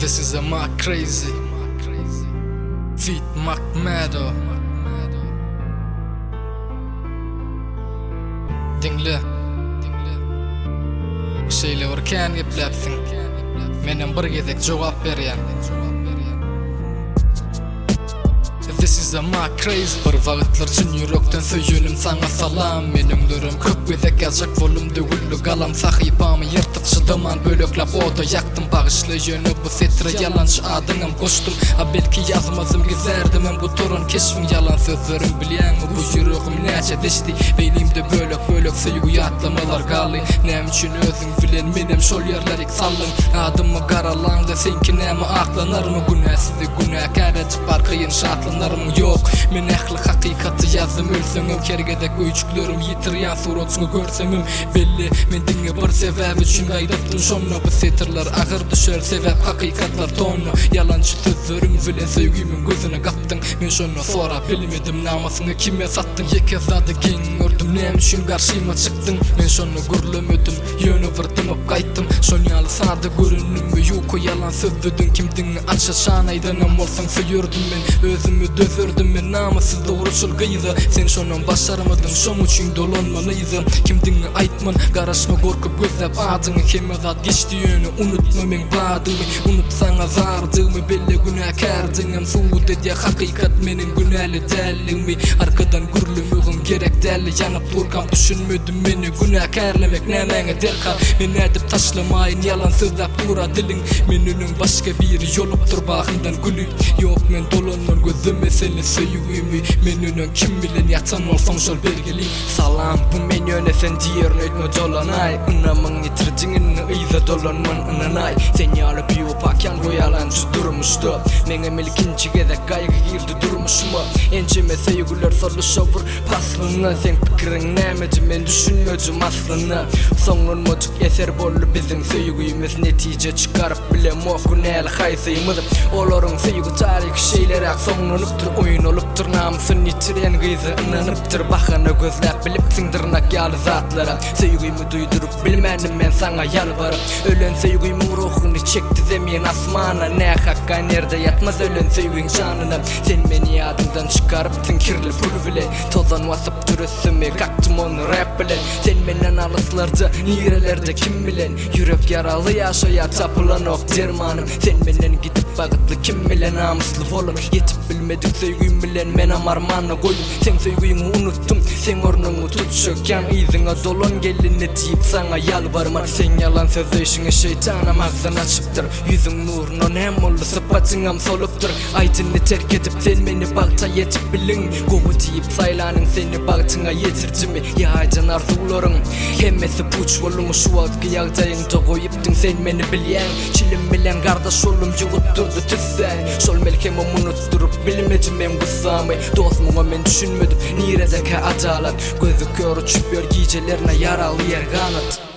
This is a Mark Crazy Feat Mark Meadow. Dinle Bu şeyle orken geplepsin Menen bir gezek cevap berýän. This is a Mark Crazy. Bir wagtlar çyn yürekden söýenim sana salam. Menim dörüm köp gezek yazjak volumdy gullu galam. Sahypamy ýyrtyp şydaman böleklap oda ýaktym. Bagyşlaýany bu setre yalançy adyňam goşdum. A belki ýazmazym gezerdim men bu torun keşfin yalan sözlerim bilýänmi? Bu ýüregim näçe deşdi beýlimde bölek söýgü ýatlamalar galy. Näme üçin özüň bilen menem şol ýerleri sallym. Adymy garalanda senki näme aklanarmy? Günäsiz günäkär etipar kıyın şatlanarım yok. Men ähli hakykatty ýazdım ölseňem kergedek öýçüklerim ýitirýän suratçyny görseňem belli men diňe bir sebäp üçin gaýdatdym şonda bu setirler agyr düşer sebäp hakykatlar tonu yalançy sözlerim bilen söýgümiň gözüne gapdyň men şonu sora bilmedim namasyny kime satdyň ýeke zady giň gördüm näme üçin garşyma çykdyň men şonu gürlemedim ýöne birdim gaýtdym şonu ýaly sady görünümmi ýok yalan sözledin kimdiň aça şanaýdan bolsaň söýürdüm men özümi döfürdüm men namussuz dogruçul gyýdy sen şondan başarmadың şoň üçin dolanmanydy kimdiň aýtman garaşma gorkup gözläp adyňy kime zat geçdi ýöne unutma men badymy unutsaň azardymy belli günäkärdiňem suwut edýär hakykat meniň günäli dälligimi arkadan gürlemegim gerek däli ýanyp durkam düşünmedim meni günäkärlemek nämeňe derkal men edip taşlamaýyn yalan sözläp dura diliň meniniň başga bir ýolupdyr bagyndan gülüp ýok men dolanman gözüme seni söýgümi meniniň kim bilen ýatan bolsaň şol belgili salam bu men ýöne sen diýerin öýtme dolanay ynamyň ýitirdiňini ýyza dolanman ynanay sen ýaly biopakyan goýalan durmuşdy meňe milkinçi gezek gaýgy girdi durmuşma ençeme söýgüler soruşawur paslyny sen pikiriň nämeji men düşünmedim aslyny soňlanmadyk eser bolup biziň söýgüýimiz netije çykaryp bilem okun el haýsymyz olaryň söýgü taryk şeýler soňlanypdyr oýun olupdyr namysyny ýitirýän gyzy ynanypdyr bahana gözläp bilipsiň dyrnak ýaly zatlara söýgüýimi duýdurup bilmänim men saňa ýalbaryp ölen söýgüýimiň ruhuny çekdi zemin asmana nä hakka nerde ýatmaz ölen söýgüň şanyna sen meni ýadyňdan çykarypdyň kirli pul bilen tozan wasyp türesimi gaktym onu rap bilen sen menden alyslardy nirelerde kim bilen ýürek ýaraly ýaşaýar tapylan ok dermanym sen menden gidip bagytly kim bilen namusly bolup ýetip bilmedik söýgüň bilen men amarmany goýdum sen söýgüňi unutdum sen ornuňy tutşakyan ýyzyňa dolan gelinne diýip saňa ýalbarman sen ýalan sözleşiňe şeytana magzan açypdyr ýüzüň nuruny näme boldy sypatyňam solupdyr aýdyny terk edip sen meni bagta ýetip biliň gowy diýip saýlanyň seni bagtyňa ýetirdimi ýaýjan arzularyň hemmesi puç bolmuş şu wagtky ýagdaýyňda goýupdyň sen meni bilýän çilim bilen gardaş bolum ýugutdurdy tüssen şol melkemi unutdurup bilmedim men gussamy dostmuňa men düşünmedim nirede ka adalat gözü görüp ýör gijelerine ýaraly ýer ganat.